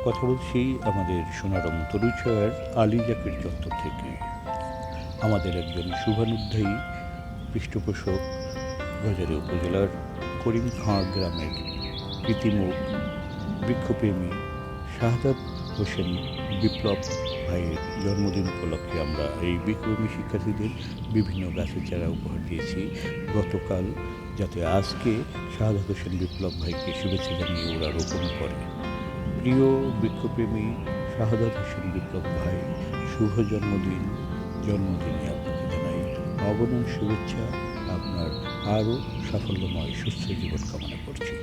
কথা বলছি আমাদের সোনারং তরুছয়ার আলী জাকির চত্বর থেকে। আমাদের একজন শুভানুধ্যায়ী পৃষ্ঠপোষক বাজারে উপজেলার করিমখাঁ গ্রামের কৃতিমুখ বৃক্ষপ্রেমী শাহাদাত হোসেন বিপ্লব ভাইয়ের জন্মদিন উপলক্ষে আমরা এই বৃক্ষপ্রেমী শিক্ষার্থীদের বিভিন্ন গাছের চারা উপহার দিয়েছি গতকাল, যাতে আজকে শাহাদাত হোসেন বিপ্লব ভাইকে শুভেচ্ছা জানিয়ে ওরা রোপণ করে। প্রিয় বৃক্ষপ্রেমী শাহাদাত হোসেন বিপ্লব ভাই, শুভ জন্মদিনে আপনাকে জানাই অগণন শুভেচ্ছা। আপনার আরও সাফল্যময় সুস্থ জীবন কামনা করছি।